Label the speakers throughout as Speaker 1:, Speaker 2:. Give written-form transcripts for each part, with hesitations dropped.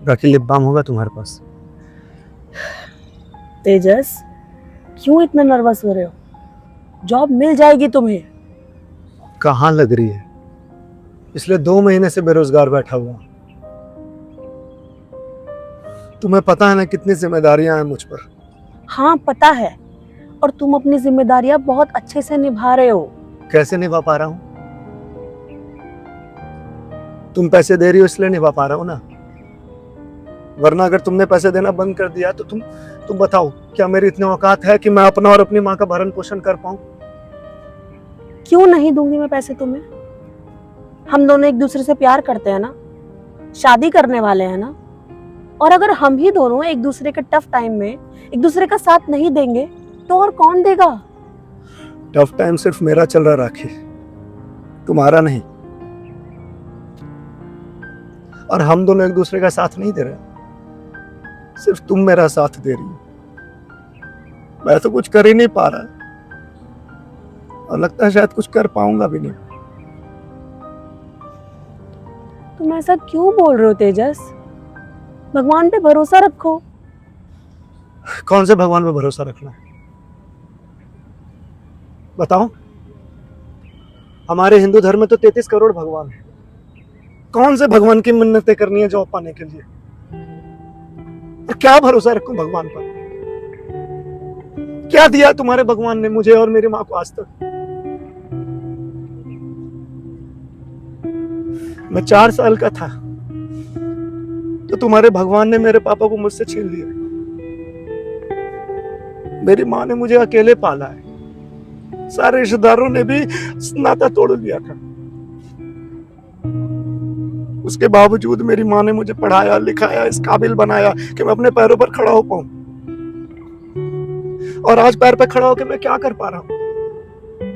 Speaker 1: राखी, lip balm होगा तुम्हारे पास?
Speaker 2: तेजस, क्यों इतना नर्वस हो रहे हो? जॉब मिल जाएगी तुम्हें।
Speaker 1: कहाँ लग रही है? पिछले 2 महीने से बेरोजगार बैठा हुआ। तुम्हें पता है ना कितनी जिम्मेदारियां हैं मुझ पर।
Speaker 2: हाँ पता है, और तुम अपनी जिम्मेदारियां बहुत अच्छे से निभा रहे हो।
Speaker 1: कैसे निभा पा रहा हूँ? तुम पैसे दे रही हो इसलिए निभा पा रहा हूँ ना, वरना अगर तुमने पैसे देना बंद कर दिया तो तुम बताओ, क्या मेरी इतनी औकात है कि मैं अपना और अपनी माँ का भरण पोषण कर पाऊं?
Speaker 2: क्यों नहीं दूंगी मैं पैसे तुम्हें? हम दोनों एक दूसरे से प्यार करते हैं ना, शादी करने वाले हैं ना। और अगर हम ही दोनों एक दूसरे के टफ टाइम में एक दूसरे का साथ नहीं देंगे तो और कौन देगा?
Speaker 1: टफ टाइम सिर्फ मेरा चल रहा राखी, तुम्हारा नहीं। और हम दोनों एक दूसरे का साथ नहीं दे रहे, सिर्फ तुम मेरा साथ दे रही हो। मैं तो कुछ कर ही नहीं पा रहा, और लगता है शायद कुछ कर पाऊंगा भी नहीं।
Speaker 2: तुम ऐसा क्यों बोल रहे हो तेजस? भगवान पे भरोसा रखो।
Speaker 1: कौन से भगवान पे भरोसा रखना है, बताओ? हमारे हिंदू धर्म में तो 33 करोड़ भगवान है। कौन से भगवान की मिन्नतें करनी है जॉब पाने के लिए? और क्या भरोसा रखूं भगवान पर? क्या दिया तुम्हारे भगवान ने मुझे और मेरी मां को आज तक? मैं 4 साल का था तो तुम्हारे भगवान ने मेरे पापा को मुझसे छीन लिया। मेरी माँ ने मुझे अकेले पाला है, सारे रिश्तेदारों ने भी नाता तोड़ लिया था। उसके बावजूद मेरी माँ ने मुझे पढ़ाया लिखाया, इस काबिल बनाया कि मैं अपने पैरों पर खड़ा हो पाऊं। और आज पैर पे खड़ा होकर मैं क्या कर पा रहा हूं?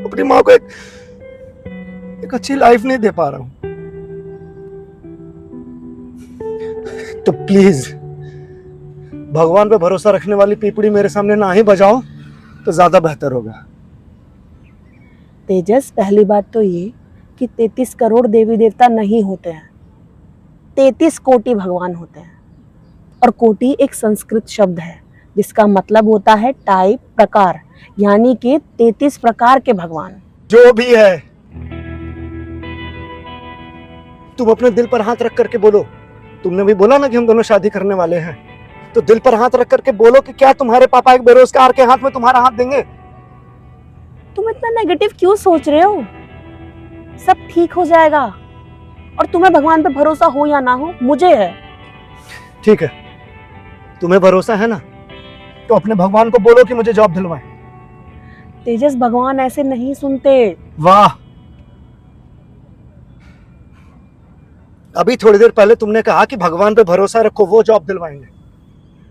Speaker 1: अपनी माँ को एक अच्छी लाइफ नहीं दे पा रहा हूं। तो प्लीज भगवान पे भरोसा रखने वाली पीपड़ी मेरे सामने ना ही बजाओ तो ज्यादा बेहतर होगा।
Speaker 2: तेजस, पहली बात तो ये कि 33 करोड़ देवी देवता नहीं होते हैं, 33 कोटि भगवान होते हैं। और कोटि एक संस्कृत शब्द है जिसका मतलब होता है टाइप, प्रकार, यानी कि 33 प्रकार के भगवान।
Speaker 1: जो भी है, तुम अपने दिल पर हाथ रख करके बोलो। तुमने भी बोला ना कि हम दोनों शादी करने वाले हैं, तो दिल पर हाथ रख करके बोलो कि क्या तुम्हारे पापा एक बेरोजगार के हाथ में तुम्हारा हाथ देंगे?
Speaker 2: तुम इतना नेगेटिव क्यों सोच रहे हो? सब ठीक हो जाएगा। और तुम्हें भगवान पे भरोसा हो या ना हो, मुझे है।
Speaker 1: ठीक है, तुम्हें भरोसा है ना, तो अपने भगवान को बोलो कि मुझे जॉब दिलवाए।
Speaker 2: तेजस, भगवान ऐसे नहीं सुनते।
Speaker 1: वाह, अभी थोड़ी देर पहले तुमने कहा कि भगवान पे भरोसा रखो, वो जॉब दिलवाएंगे।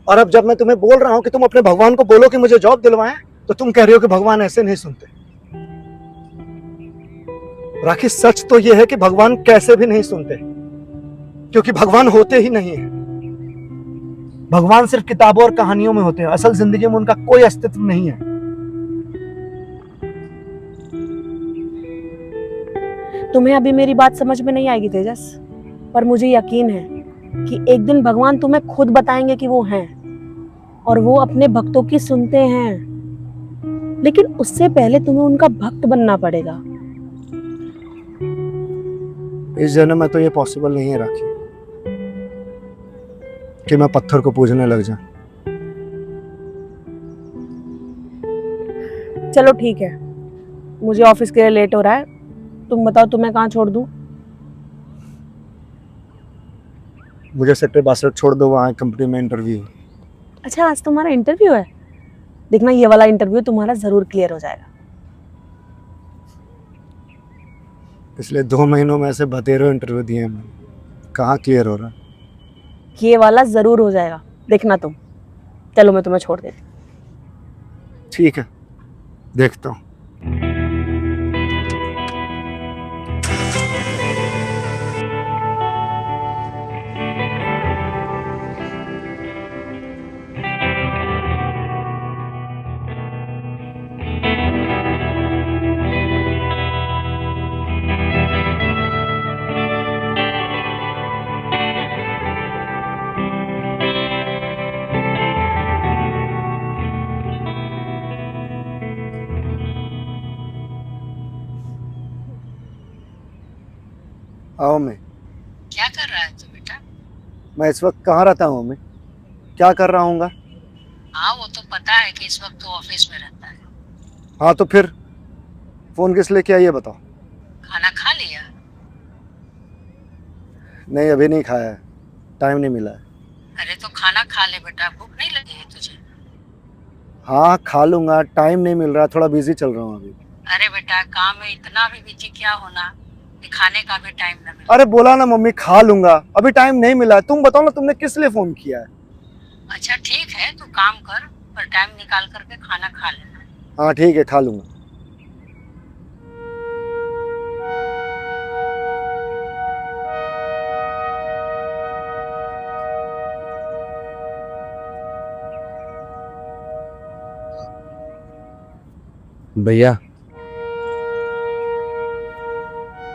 Speaker 1: और अब जब मैं तुम्हें बोल रहा हूं कि तुम अपने भगवान को बोलो कि मुझे जॉब दिलवाएं, तो तुम कह रही हो कि भगवान ऐसे नहीं सुनते। राखी, सच तो यह है कि भगवान कैसे भी नहीं सुनते, क्योंकि भगवान होते ही नहीं है। भगवान सिर्फ किताबों और कहानियों में होते हैं, असल जिंदगी में उनका कोई अस्तित्व नहीं है।
Speaker 2: तुम्हें अभी मेरी बात समझ में नहीं आएगी तेजस, पर मुझे यकीन है कि एक दिन भगवान तुम्हें खुद बताएंगे कि वो हैं, और वो अपने भक्तों की सुनते हैं। लेकिन उससे पहले तुम्हें उनका भक्त बनना पड़ेगा।
Speaker 1: इस जन्म में तो ये पॉसिबल नहीं है राखी, कि मैं पत्थर को पूजने लग जाऊं।
Speaker 2: चलो ठीक है, मुझे ऑफिस के लिए लेट हो रहा है। तुम बताओ तुम्हें कहाँ छोड़ दूं?
Speaker 1: मुझे सेक्टर 62 छोड़ दो, वहां कंपनी में इंटरव्यू।
Speaker 2: अच्छा, आज तुम्हारा इंटरव्यू है? देखना, ये वाला इंटरव्यू तुम्हारा जरूर क्लियर हो जाएगा।
Speaker 1: पिछले 2 महीनों में ऐसे बतेरे इंटरव्यू दिए हैं, कहाँ क्लियर हो रहा?
Speaker 2: ये वाला जरूर हो जाएगा, देखना तुम। चलो मैं तुम्हें छोड़ देती हूँ।
Speaker 1: ठीक है, देखता हूँ। आओ मैं।
Speaker 3: क्या कर रहा है तू बेटा?
Speaker 1: मैं इस वक्त कहाँ रहता हूँ मैं? क्या कर रहा हूँगा?
Speaker 3: हाँ वो तो पता है कि इस वक्त तू ऑफिस में रहता है।
Speaker 1: हाँ तो फिर फोन किस लिए किया ये बताओ।
Speaker 3: खाना खा लिया?
Speaker 1: नहीं अभी नहीं खाया है, टाइम नहीं मिला है।
Speaker 3: अरे तो खाना खा ले बेटा, भूख नहीं लगी है तुझे?
Speaker 1: हाँ खा लूंगा, टाइम नहीं मिल रहा, थोड़ा बिजी चल रहा हूँ अभी।
Speaker 3: अरे बेटा काम में इतना भी बिजी क्या होना कि खाने का भी टाइम न मिले।
Speaker 1: अरे बोला ना मम्मी खा लूंगा, अभी टाइम नहीं मिला है। तुम बताओ ना तुमने किस लिए फोन किया है?
Speaker 3: अच्छा ठीक है, तू काम कर पर टाइम निकाल करके खाना खा लेना।
Speaker 1: हाँ ठीक है खा लूंगा।
Speaker 4: भैया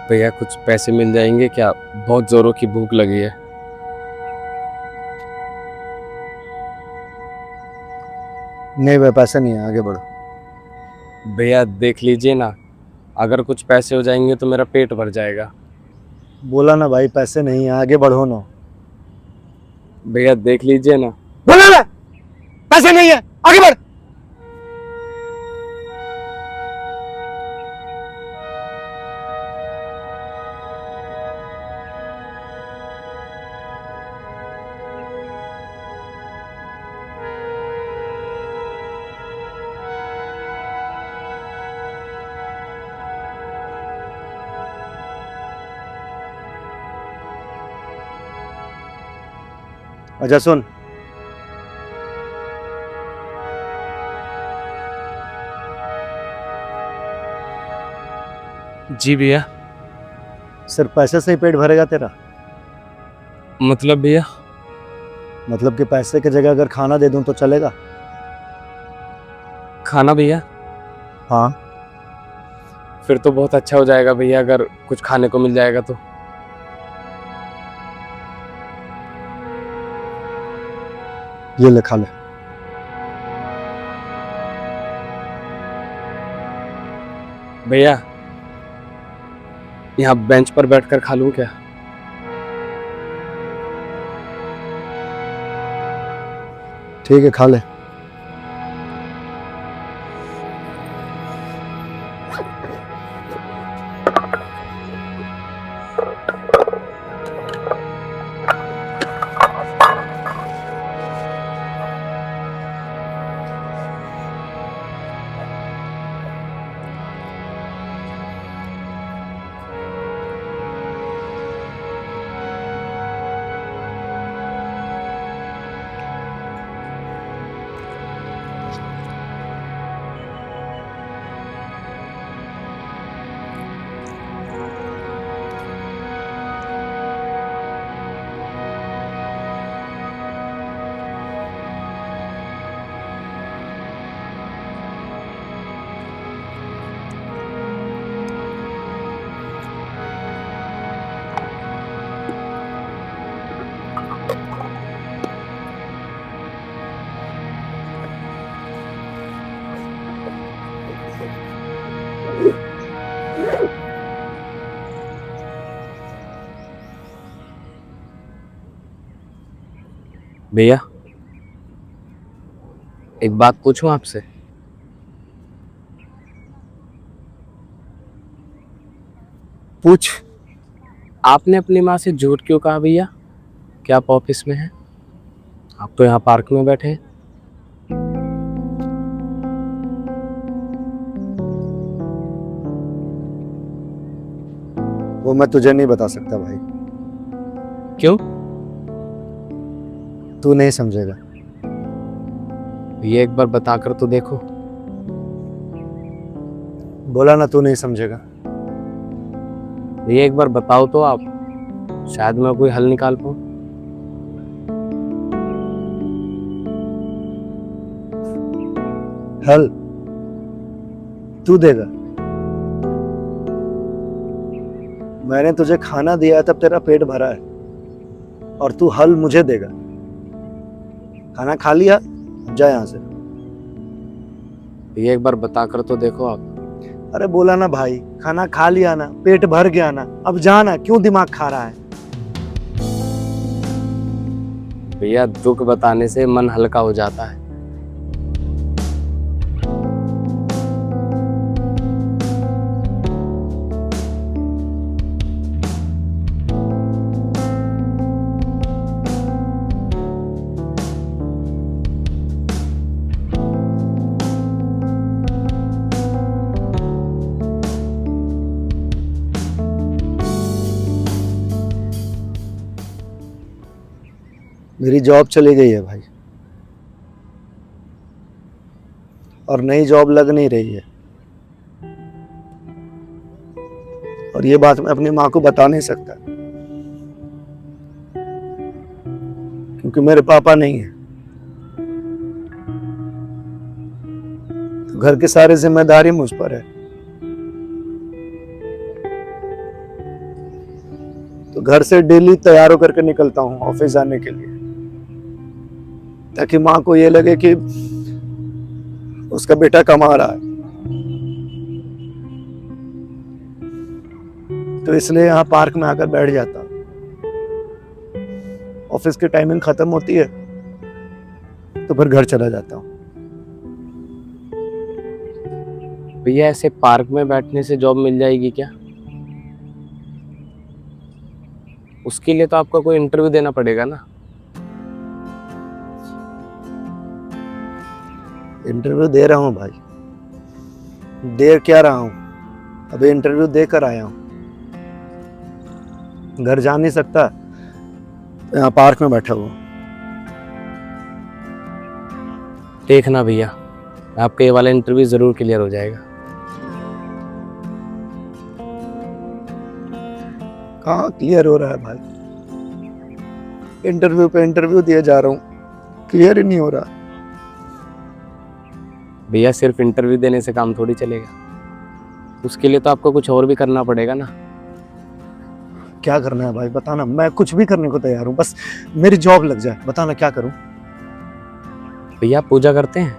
Speaker 4: भैया कुछ पैसे मिल जाएंगे क्या? बहुत जोरों की भूख लगी है।
Speaker 1: नहीं भाई पैसा नहीं है, आगे बढ़ो।
Speaker 4: भैया देख लीजिए ना, अगर कुछ पैसे हो जाएंगे तो मेरा पेट भर जाएगा।
Speaker 1: बोला ना भाई पैसे नहीं है, आगे बढ़ो ना।
Speaker 4: भैया देख लीजिए ना।
Speaker 1: बोला ना पैसे नहीं है, आगे बढ़। अच्छा सुन,
Speaker 4: जी भैया।
Speaker 1: सिर्फ पैसे से ही पेट भरेगा तेरा?
Speaker 4: मतलब भैया?
Speaker 1: मतलब कि पैसे की जगह अगर खाना दे दूं तो चलेगा?
Speaker 4: खाना भैया?
Speaker 1: हाँ।
Speaker 4: फिर तो बहुत अच्छा हो जाएगा भैया, अगर कुछ खाने को मिल जाएगा तो।
Speaker 1: ये ले खा ले।
Speaker 4: भैया यहाँ बेंच पर बैठकर खा लूं क्या?
Speaker 1: ठीक है खा ले।
Speaker 4: भैया एक बात पूछूं आपसे?
Speaker 1: पूछ।
Speaker 4: आपने अपनी माँ से झूठ क्यों कहा भैया कि आप ऑफिस में हैं? आप तो यहाँ पार्क में बैठे हैं।
Speaker 1: वो मैं तुझे नहीं बता सकता भाई।
Speaker 4: क्यों?
Speaker 1: तू नहीं समझेगा।
Speaker 4: ये एक बार बताकर तो देखो।
Speaker 1: बोला ना तू नहीं समझेगा।
Speaker 4: ये एक बार बताओ तो आप, शायद मैं कोई हल निकाल पाऊं।
Speaker 1: हल तू देगा? मैंने तुझे खाना दिया है तब तेरा पेट भरा है, और तू हल मुझे देगा? खाना खा लिया, अब जा यहां से।
Speaker 4: ये एक बार बताकर तो देखो आप।
Speaker 1: अरे बोला ना भाई, खाना खा लिया ना, पेट भर गया ना, अब जाना, क्यों दिमाग खा रहा है?
Speaker 4: भैया दुख बताने से मन हल्का हो जाता है।
Speaker 1: मेरी जॉब चली गई है भाई, और नई जॉब लग नहीं रही है। और ये बात मैं अपनी माँ को बता नहीं सकता, क्योंकि मेरे पापा नहीं है। तो घर की सारी जिम्मेदारी मुझ पर है। तो घर से डेली तैयार होकर के निकलता हूँ ऑफिस जाने के लिए, ताकि माँ को ये लगे कि उसका बेटा कमा रहा है। तो इसलिए यहाँ पार्क में आकर बैठ जाता हूँ। ऑफिस की टाइमिंग खत्म होती है तो फिर घर चला जाता हूँ।
Speaker 4: भैया ऐसे पार्क में बैठने से जॉब मिल जाएगी क्या? उसके लिए तो आपको कोई इंटरव्यू देना पड़ेगा ना।
Speaker 1: इंटरव्यू दे रहा हूँ भाई, दे क्या रहा हूँ, अभी इंटरव्यू देकर आया हूँ। घर जा नहीं सकता, तो यहाँ पार्क में बैठा हुआ।
Speaker 4: देखना भैया, आपका ये वाला इंटरव्यू जरूर क्लियर हो जाएगा।
Speaker 1: कहाँ क्लियर हो रहा है भाई, इंटरव्यू पे इंटरव्यू दिए जा रहा हूँ, क्लियर ही नहीं हो रहा।
Speaker 4: भैया सिर्फ इंटरव्यू देने से काम थोड़ी चलेगा, उसके लिए तो आपको कुछ और भी करना पड़ेगा ना।
Speaker 1: क्या करना है भाई बताना, मैं कुछ भी करने को तैयार हूँ, बस मेरी जॉब लग जाए। बताना क्या करूँ।
Speaker 4: भैया आप पूजा करते हैं?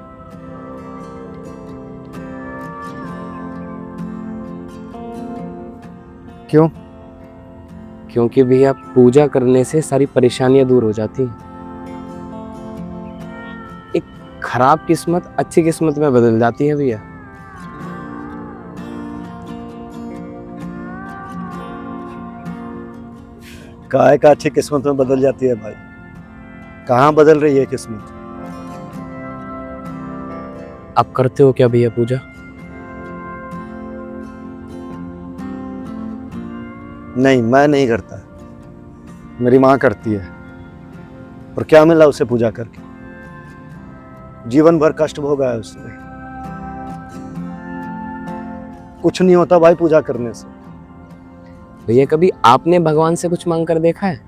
Speaker 1: क्यों?
Speaker 4: क्योंकि भैया पूजा करने से सारी परेशानियां दूर हो जाती हैं। एक खराब किस्मत अच्छी किस्मत में बदल जाती है भैया।
Speaker 1: काहे का अच्छी किस्मत में बदल जाती है भाई? कहाँ बदल रही है किस्मत?
Speaker 4: आप करते हो क्या भैया पूजा?
Speaker 1: नहीं, मैं नहीं करता, मेरी माँ करती है। और क्या मिला उसे पूजा करके? जीवन भर कष्ट भोगा है उसने। कुछ नहीं होता भाई पूजा करने से।
Speaker 4: भैया कभी आपने भगवान से कुछ मांग कर देखा है?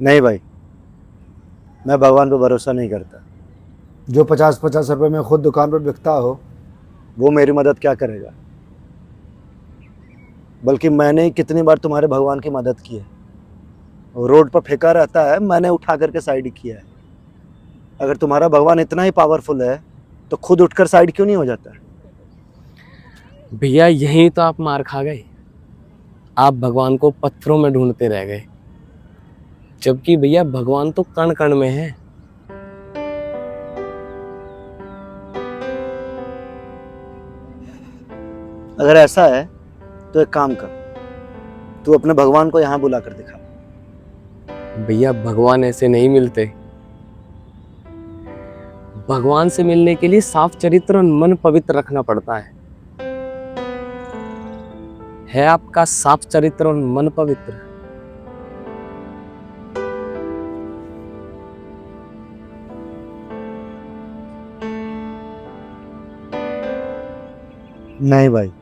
Speaker 1: नहीं भाई, मैं भगवान पे भरोसा नहीं करता। जो 50-50 रुपए में खुद दुकान पर बिकता हो, वो मेरी मदद क्या करेगा? बल्कि मैंने कितनी बार तुम्हारे भगवान की मदद की है। वो रोड पर फेंका रहता है, मैंने उठा करके साइड किया है। अगर तुम्हारा भगवान इतना ही पावरफुल है तो खुद उठकर साइड क्यों नहीं हो जाता?
Speaker 4: भैया यही तो आप मार खा गए। आप भगवान को पत्थरों में ढूंढते रह गए, जबकि भैया भगवान तो कण कण में है।
Speaker 1: अगर ऐसा है तो एक काम कर, तू अपने भगवान को यहाँ बुला कर दिखा।
Speaker 4: भैया भगवान ऐसे नहीं मिलते। भगवान से मिलने के लिए साफ चरित्र और मन पवित्र रखना पड़ता है आपका साफ चरित्र और मन पवित्र?
Speaker 1: नहीं भाई,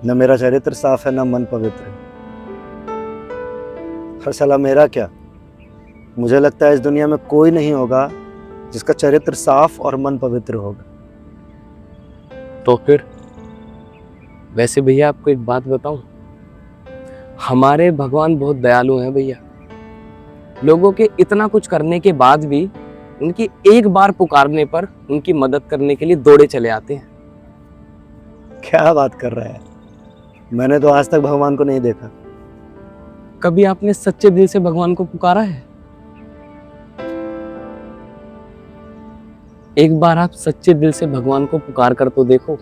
Speaker 1: न मेरा चरित्र साफ है, न मन पवित्र है। हर साला मेरा क्या, मुझे लगता है इस दुनिया में कोई नहीं होगा जिसका चरित्र साफ और मन पवित्र होगा।
Speaker 4: तो फिर वैसे भैया आपको एक बात बताऊं, हमारे भगवान बहुत दयालु हैं भैया। लोगों के इतना कुछ करने के बाद भी उनकी एक बार पुकारने पर उनकी मदद करने के लिए दौड़े चले आते हैं।
Speaker 1: क्या बात कर रहा है? मैंने तो आज तक भगवान को नहीं देखा।
Speaker 4: कभी आपने सच्चे दिल से भगवान को पुकारा है? एक बार आप सच्चे दिल से भगवान को पुकार कर तो देखो,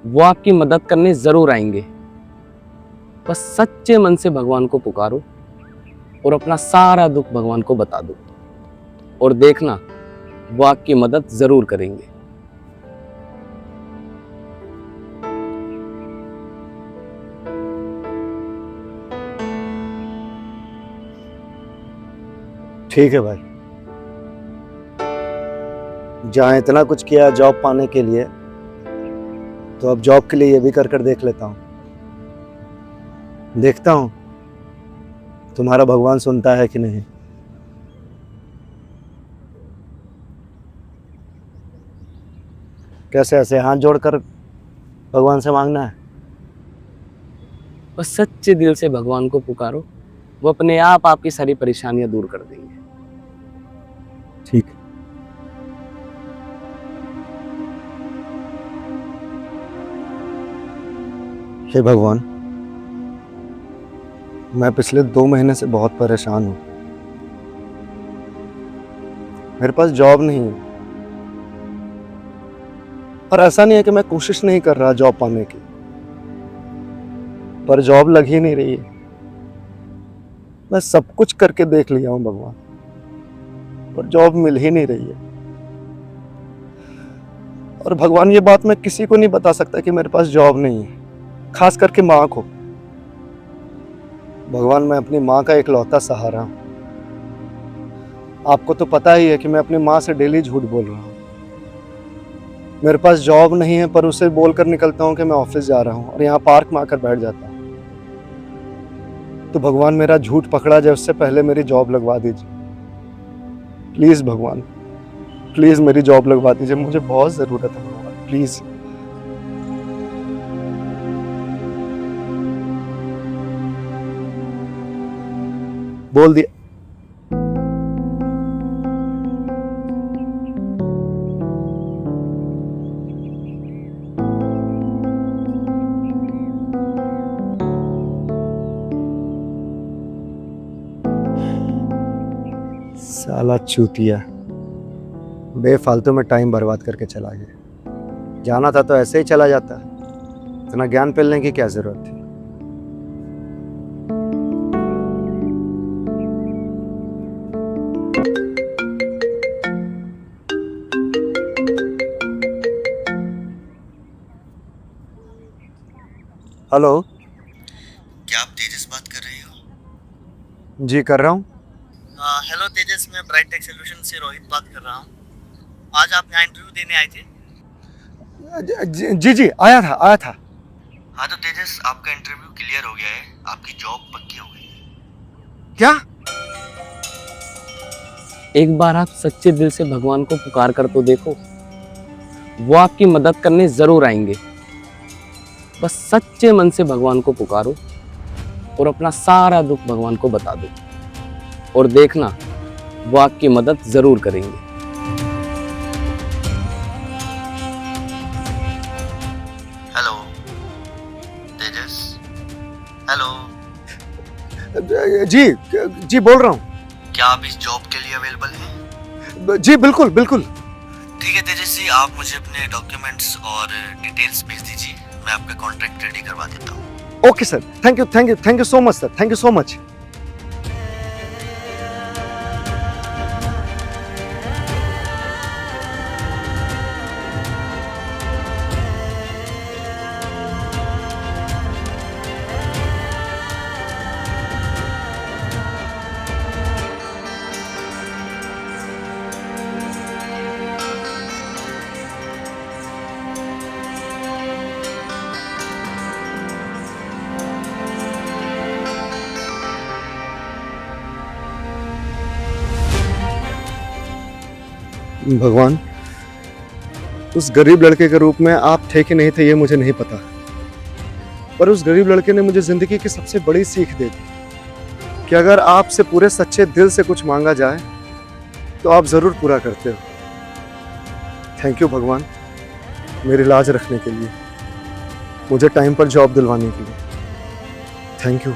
Speaker 4: वो आपकी मदद करने जरूर आएंगे। बस सच्चे मन से भगवान को पुकारो और अपना सारा दुख भगवान को बता दो, और देखना वो आपकी मदद जरूर करेंगे।
Speaker 1: ठीक है भाई, जहाँ इतना कुछ किया जॉब पाने के लिए, तो अब जॉब के लिए ये भी कर कर देख लेता हूँ। देखता हूँ तुम्हारा भगवान सुनता है कि नहीं। कैसे ऐसे हाथ जोड़कर भगवान से मांगना है?
Speaker 4: बस सच्चे दिल से भगवान को पुकारो, वो अपने आप आपकी सारी परेशानियां दूर कर देंगे।
Speaker 1: ठीक है। हे भगवान, मैं पिछले 2 महीने से बहुत परेशान हूं। मेरे पास जॉब नहीं है, और ऐसा नहीं है कि मैं कोशिश नहीं कर रहा जॉब पाने की, पर जॉब लग ही नहीं रही है। मैं सब कुछ करके देख लिया हूं भगवान, पर जॉब मिल ही नहीं रही है। और भगवान, ये बात मैं किसी को नहीं बता सकता कि मेरे पास जॉब नहीं है, खास करके माँ को। भगवान, मैं अपनी माँ का इकलौता सहारा हूं। आपको तो पता ही है कि मैं अपनी माँ से डेली झूठ बोल रहा हूँ। मेरे पास जॉब नहीं है, पर उसे बोलकर निकलता हूँ कि मैं ऑफिस जा रहा हूँ, और यहाँ पार्क में आकर बैठ जाता हूँ। तो भगवान, मेरा झूठ पकड़ा जाए उससे पहले मेरी जॉब लगवा दीजिए। प्लीज भगवान, प्लीज मेरी जॉब लगवा दीजिए, मुझे बहुत जरूरत है भगवान, प्लीज। बोल दिया। साला चूतिया, बेफालतू में टाइम बर्बाद करके चला गया। जाना था तो ऐसे ही चला जाता, इतना ज्ञान पेलने की क्या जरूरत थी। हेलो,
Speaker 5: क्या आप तेजस बात कर रहे हो?
Speaker 1: जी कर रहा हूँ।
Speaker 5: हेलो तेजस, मैं ब्राइट टेक सोल्यूशन से रोहित बात कर रहा हूँ। आज आप यहाँ इंटरव्यू देने आए थे?
Speaker 1: जी जी आया था।
Speaker 5: हाँ तो तेजस, आपका इंटरव्यू क्लियर हो गया है, आपकी जॉब पक्की हो गई है।
Speaker 1: क्या?
Speaker 4: एक बार आप सच्चे दिल से भगवान को पुकार कर तो देखो, वो आपकी मदद करने जरूर आएंगे। बस सच्चे मन से भगवान को पुकारो और अपना सारा दुख भगवान को बता दो, और देखना वो आपकी मदद जरूर करेंगे।
Speaker 5: हेलो तेजस, हेलो।
Speaker 1: जी जी बोल रहा हूँ।
Speaker 5: क्या आप इस जॉब के लिए अवेलेबल हैं?
Speaker 1: जी बिल्कुल बिल्कुल।
Speaker 5: ठीक है तेजस जी, आप मुझे अपने डॉक्यूमेंट्स और डिटेल्स भेज दीजिए, मैं आपका कॉन्ट्रैक्ट रेडी करवा देता हूँ।
Speaker 1: Okay sir, thank you so much sir, thank you so much. भगवान, उस गरीब लड़के के रूप में आप थे कि नहीं थे ये मुझे नहीं पता, पर उस गरीब लड़के ने मुझे जिंदगी की सबसे बड़ी सीख दे दी कि अगर आपसे पूरे सच्चे दिल से कुछ मांगा जाए तो आप जरूर पूरा करते हो। थैंक यू भगवान, मेरी लाज रखने के लिए, मुझे टाइम पर जॉब दिलवाने के लिए। Thank you.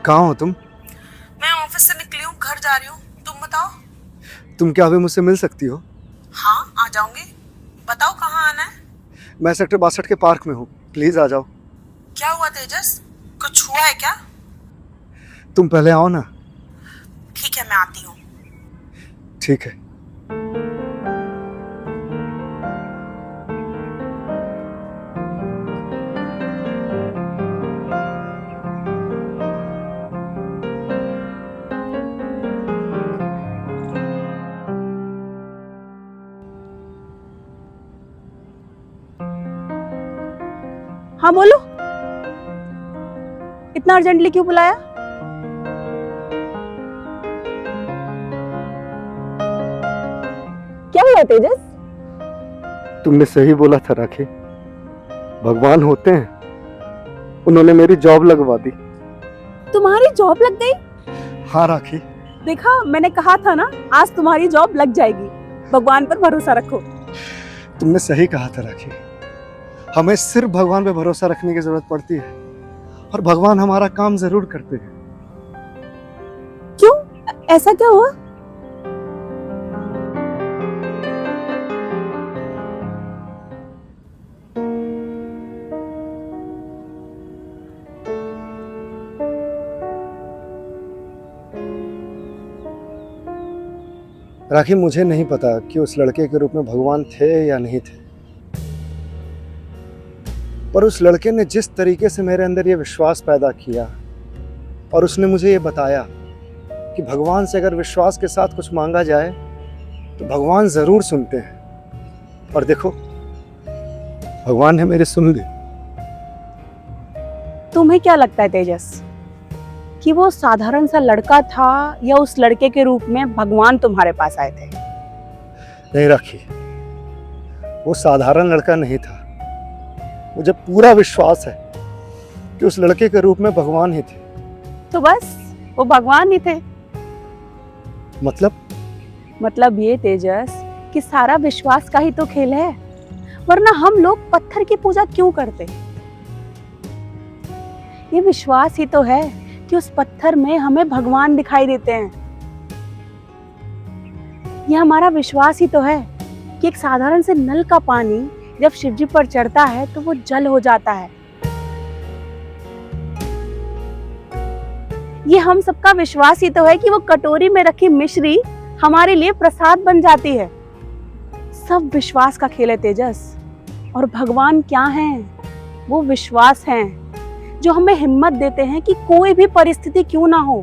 Speaker 1: कहाँ हो तुम?
Speaker 2: मैं ऑफिस से निकली हूँ, घर जा रही हूँ। तुम बताओ।
Speaker 1: तुम क्या अभी मुझसे मिल सकती हो?
Speaker 2: हाँ, आ जाऊंगी। बताओ कहाँ आना है?
Speaker 1: मैं सेक्टर 62 के पार्क में हूँ, प्लीज आ जाओ।
Speaker 2: क्या हुआ तेजस? कुछ हुआ है क्या?
Speaker 1: तुम पहले आओ ना।
Speaker 2: ठीक है, मैं आती हूँ।
Speaker 1: ठीक है।
Speaker 2: हाँ बोलो। इतना अर्जेंटली क्यों बुलाया? क्या हुआ तेजस?
Speaker 1: तुमने सही बोला था राखी, भगवान होते हैं, उन्होंने मेरी जॉब लगवा दी।
Speaker 2: तुम्हारी जॉब लग गई?
Speaker 1: हाँ राखी।
Speaker 2: देखा, मैंने कहा था ना, आज तुम्हारी जॉब लग जाएगी। भगवान पर भरोसा रखो।
Speaker 1: तुमने सही कहा था राखी, हमें सिर्फ भगवान पे भरोसा रखने की जरूरत पड़ती है और भगवान हमारा काम जरूर करते हैं।
Speaker 2: क्यों? ऐसा क्या हुआ?
Speaker 1: राखी, मुझे नहीं पता कि उस लड़के के रूप में भगवान थे या नहीं थे, पर उस लड़के ने जिस तरीके से मेरे अंदर ये विश्वास पैदा किया और उसने मुझे ये बताया कि भगवान से अगर विश्वास के साथ कुछ मांगा जाए तो भगवान जरूर सुनते हैं। और देखो, भगवान ने मेरी सुन ली।
Speaker 2: तुम्हें क्या लगता है तेजस कि वो साधारण सा लड़का था या उस लड़के के रूप में भगवान तुम्हारे पास आए थे?
Speaker 1: नहीं राखी, वो साधारण लड़का नहीं था। मुझे पूरा विश्वास है कि उस लड़के के रूप में भगवान ही थे।
Speaker 2: तो बस वो भगवान ही थे।
Speaker 1: मतलब
Speaker 2: ये तेजस कि सारा विश्वास का ही तो खेल है, वरना हम लोग पत्थर की पूजा क्यों करते? ये विश्वास ही तो है कि उस पत्थर में हमें भगवान दिखाई देते हैं। ये हमारा विश्वास ही तो है कि एक साधारण से नल का पानी जब शिव जी पर चढ़ता है तो वो जल हो जाता है। ये हम सबका विश्वास ही तो है कि वो कटोरी में रखी मिश्री हमारे लिए प्रसाद बन जाती है। सब विश्वास का खेल है तेजस। और भगवान क्या हैं? वो विश्वास हैं जो हमें हिम्मत देते हैं कि कोई भी परिस्थिति क्यों ना हो,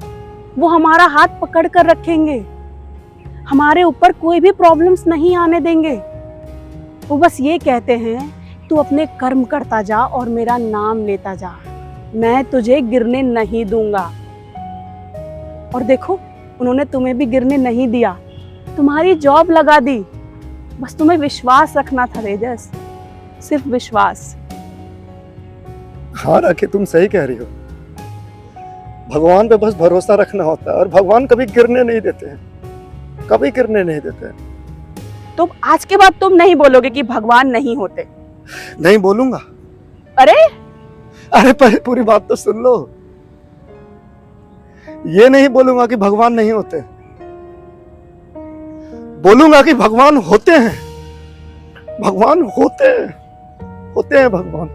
Speaker 2: वो हमारा हाथ पकड़ कर रखेंगे, हमारे ऊपर कोई भी प्रॉब्लम्स नहीं आने देंगे। वो बस ये कहते हैं, तू अपने कर्म करता जा और मेरा नाम लेता जा, मैं तुझे गिरने नहीं दूंगा। और देखो, उन्होंने तुम्हें भी गिरने नहीं दिया, तुम्हारी जॉब लगा दी। बस तुम्हें विश्वास रखना था तेजस, सिर्फ विश्वास।
Speaker 1: हाँ राखी, तुम सही कह रही हो। भगवान पे बस भरोसा रखना होता है और भगवान कभी गिरने नहीं देते हैं, कभी गिरने नहीं देते हैं।
Speaker 2: तो आज के बाद तुम नहीं बोलोगे कि भगवान नहीं होते?
Speaker 1: नहीं बोलूंगा।
Speaker 2: अरे
Speaker 1: पहले पूरी बात तो सुन लो। ये नहीं बोलूंगा कि भगवान नहीं होते, बोलूंगा कि भगवान होते हैं। भगवान होते हैं भगवान।